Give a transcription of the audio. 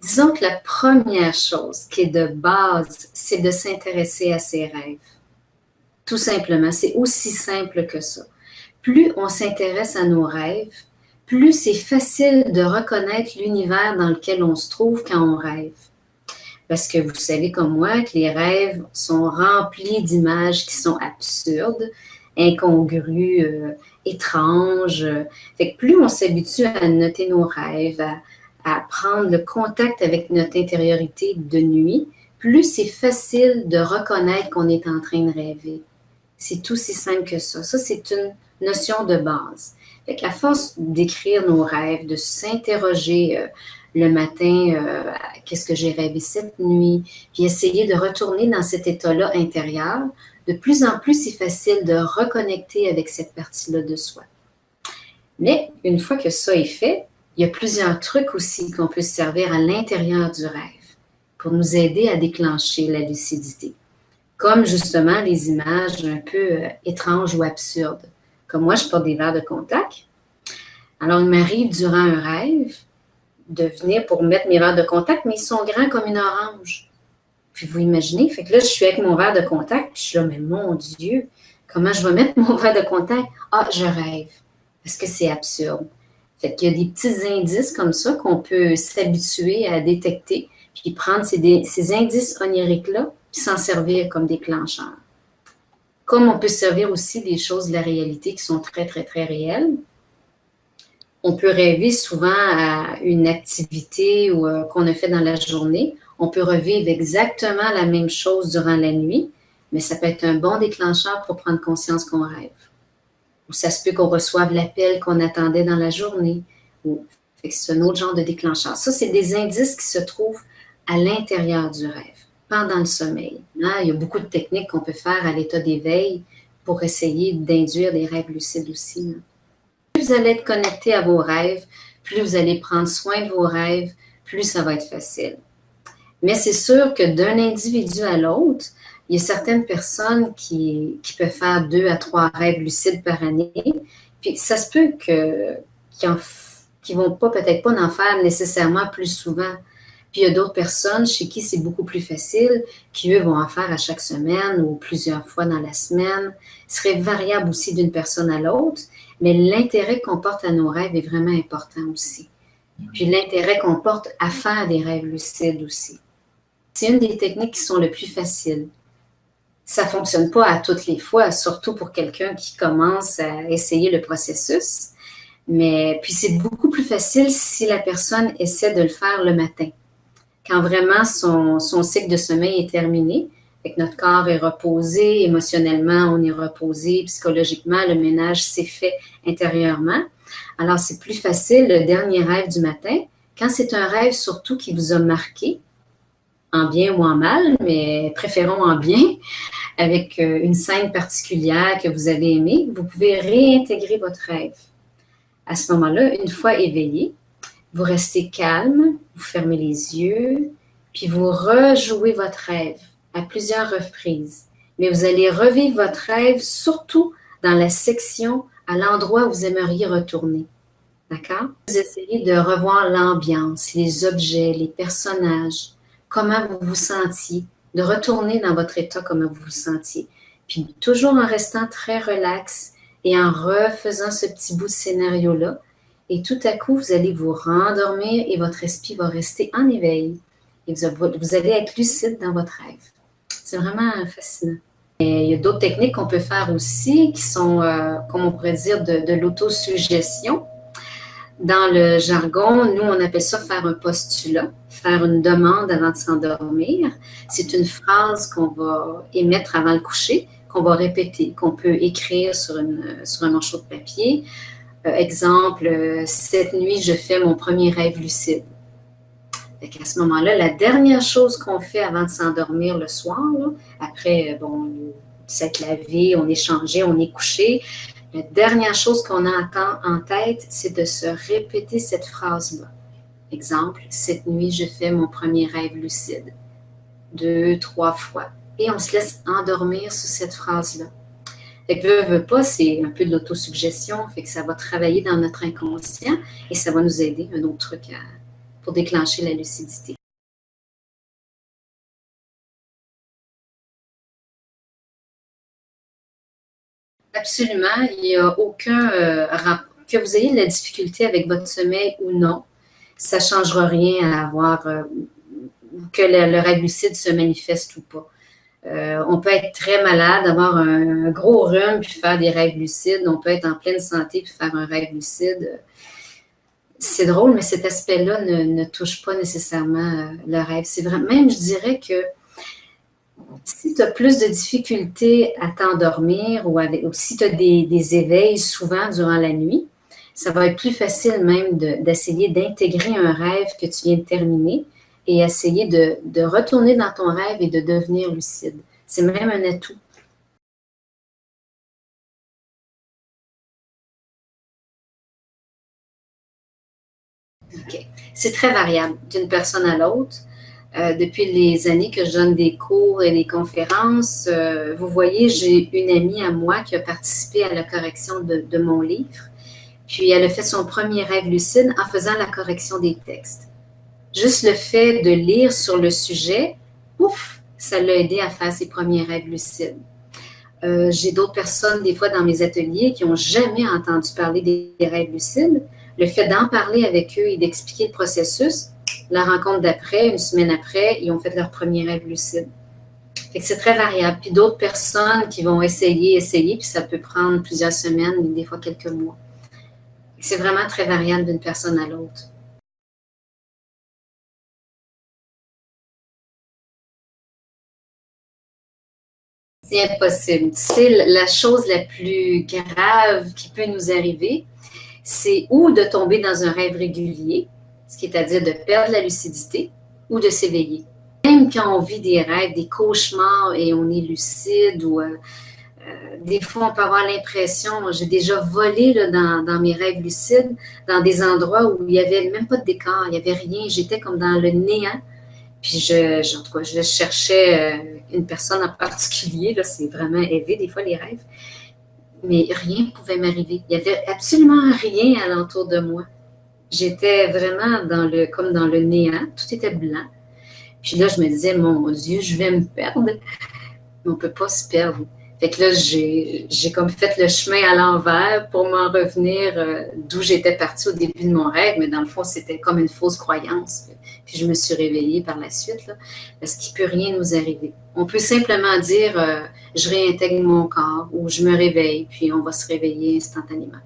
Disons que la première chose qui est de base, c'est de s'intéresser à ses rêves. Tout simplement, c'est aussi simple que ça. Plus on s'intéresse à nos rêves, plus c'est facile de reconnaître l'univers dans lequel on se trouve quand on rêve. Parce que vous savez comme moi que les rêves sont remplis d'images qui sont absurdes, incongrues, étranges. Fait que plus on s'habitue à noter nos rêves, à prendre le contact avec notre intériorité de nuit, plus c'est facile de reconnaître qu'on est en train de rêver. C'est aussi simple que ça. Ça, c'est une notion de base. Fait qu'à force d'écrire nos rêves, de s'interroger le matin, qu'est-ce que j'ai rêvé cette nuit, puis essayer de retourner dans cet état-là intérieur, de plus en plus, c'est facile de reconnecter avec cette partie-là de soi. Mais une fois que ça est fait, il y a plusieurs trucs aussi qu'on peut se servir à l'intérieur du rêve pour nous aider à déclencher la lucidité. Comme justement les images un peu étranges ou absurdes. Comme moi, je porte des verres de contact. Alors, il m'arrive durant un rêve de venir pour mettre mes verres de contact, mais ils sont grands comme une orange. Puis vous imaginez, fait que là, je suis avec mon verre de contact, puis je suis là, mais mon Dieu, comment je vais mettre mon verre de contact? Ah, je rêve, parce que c'est absurde. Fait qu'il y a des petits indices comme ça qu'on peut s'habituer à détecter, puis prendre ces indices oniriques-là, puis s'en servir comme déclencheurs. Comme on peut servir aussi des choses de la réalité qui sont très, très, très réelles. On peut rêver souvent à une activité ou, qu'on a fait dans la journée. On peut revivre exactement la même chose durant la nuit, mais ça peut être un bon déclencheur pour prendre conscience qu'on rêve. Ou ça se peut qu'on reçoive l'appel qu'on attendait dans la journée. Ou, fait que c'est un autre genre de déclencheur. Ça, c'est des indices qui se trouvent à l'intérieur du rêve, pendant le sommeil. Là, il y a beaucoup de techniques qu'on peut faire à l'état d'éveil pour essayer d'induire des rêves lucides aussi. Là. Plus vous allez être connecté à vos rêves, plus vous allez prendre soin de vos rêves, plus ça va être facile. Mais c'est sûr que d'un individu à l'autre, il y a certaines personnes qui peuvent faire 2 à 3 rêves lucides par année. Puis ça se peut qu'ils vont pas, peut-être pas en faire nécessairement plus souvent. Puis il y a d'autres personnes chez qui c'est beaucoup plus facile, qui eux vont en faire à chaque semaine ou plusieurs fois dans la semaine. Ce serait variable aussi d'une personne à l'autre, mais l'intérêt qu'on porte à nos rêves est vraiment important aussi. Puis l'intérêt qu'on porte à faire des rêves lucides aussi. C'est une des techniques qui sont le plus faciles. Ça ne fonctionne pas à toutes les fois, surtout pour quelqu'un qui commence à essayer le processus. Mais puis c'est beaucoup plus facile si la personne essaie de le faire le matin. Quand vraiment son cycle de sommeil est terminé, et que notre corps est reposé, émotionnellement on est reposé, psychologiquement le ménage s'est fait intérieurement. Alors c'est plus facile le dernier rêve du matin, quand c'est un rêve surtout qui vous a marqué, en bien ou en mal, mais préférons en bien, avec une scène particulière que vous avez aimée, vous pouvez réintégrer votre rêve. À ce moment-là, une fois éveillé, vous restez calme, vous fermez les yeux, puis vous rejouez votre rêve à plusieurs reprises. Mais vous allez revivre votre rêve surtout dans la section à l'endroit où vous aimeriez retourner. D'accord? Vous essayez de revoir l'ambiance, les objets, les personnages, comment vous vous sentiez, de retourner dans votre état comment vous vous sentiez. Puis toujours en restant très relax et en refaisant ce petit bout de scénario-là. Et tout à coup, vous allez vous rendormir et votre esprit va rester en éveil. Et vous allez être lucide dans votre rêve. C'est vraiment fascinant. Et il y a d'autres techniques qu'on peut faire aussi qui sont, comme on pourrait dire, de l'autosuggestion. Dans le jargon, nous, on appelle ça faire un postulat, faire une demande avant de s'endormir. C'est une phrase qu'on va émettre avant le coucher, qu'on va répéter, qu'on peut écrire sur un morceau de papier. Exemple, cette nuit, je fais mon premier rêve lucide. À ce moment-là, la dernière chose qu'on fait avant de s'endormir le soir, là, après, s'être lavé, on est changé, on est couché, la dernière chose qu'on a en tête, c'est de se répéter cette phrase-là. Exemple, cette nuit, je fais mon premier rêve lucide. 2, 3 fois. Et on se laisse endormir sur cette phrase-là. Fait que veut pas, c'est un peu de l'autosuggestion, fait que ça va travailler dans notre inconscient et ça va nous aider, un autre truc pour déclencher la lucidité. Absolument, il n'y a aucun rapport. Que vous ayez de la difficulté avec votre sommeil ou non, ça ne changera rien à avoir que le rêve lucide se manifeste ou pas. On peut être très malade, avoir un gros rhume puis faire des rêves lucides. On peut être en pleine santé puis faire un rêve lucide. C'est drôle, mais cet aspect-là ne touche pas nécessairement le rêve. C'est vrai, même je dirais que si tu as plus de difficultés à t'endormir ou si tu as des éveils souvent durant la nuit, ça va être plus facile même d'essayer d'intégrer un rêve que tu viens de terminer et essayer de retourner dans ton rêve et de devenir lucide. C'est même un atout. OK. C'est très variable d'une personne à l'autre. Depuis les années que je donne des cours et des conférences, vous voyez, j'ai une amie à moi qui a participé à la correction de mon livre. Puis elle a fait son premier rêve lucide en faisant la correction des textes. Juste le fait de lire sur le sujet, ouf, ça l'a aidé à faire ses premiers rêves lucides. J'ai d'autres personnes, des fois, dans mes ateliers, qui n'ont jamais entendu parler des rêves lucides. Le fait d'en parler avec eux et d'expliquer le processus, la rencontre d'après, une semaine après, ils ont fait leur premier rêve lucide. Fait que c'est très variable. Puis d'autres personnes qui vont essayer, puis ça peut prendre plusieurs semaines, des fois quelques mois. C'est vraiment très variable d'une personne à l'autre. C'est impossible. Tu sais, la chose la plus grave qui peut nous arriver, c'est ou de tomber dans un rêve régulier, ce qui est à dire de perdre la lucidité, ou de s'éveiller. Même quand on vit des rêves, des cauchemars et on est lucide, ou des fois on peut avoir l'impression, j'ai déjà volé là, dans mes rêves lucides, dans des endroits où il n'y avait même pas de décor, il n'y avait rien, j'étais comme dans le néant. Puis en tout cas, je cherchais une personne en particulier, là, c'est vraiment élevé des fois les rêves, mais rien ne pouvait m'arriver. Il n'y avait absolument rien alentour de moi. J'étais vraiment comme dans le néant, tout était blanc. Puis là, je me disais, mon Dieu, je vais me perdre. Mais on ne peut pas se perdre. Fait que là, j'ai comme fait le chemin à l'envers pour m'en revenir d'où j'étais partie au début de mon rêve, mais dans le fond, c'était comme une fausse croyance. Puis je me suis réveillée par la suite, là, parce qu'il ne peut rien nous arriver. On peut simplement dire je réintègre mon corps ou je me réveille, puis on va se réveiller instantanément.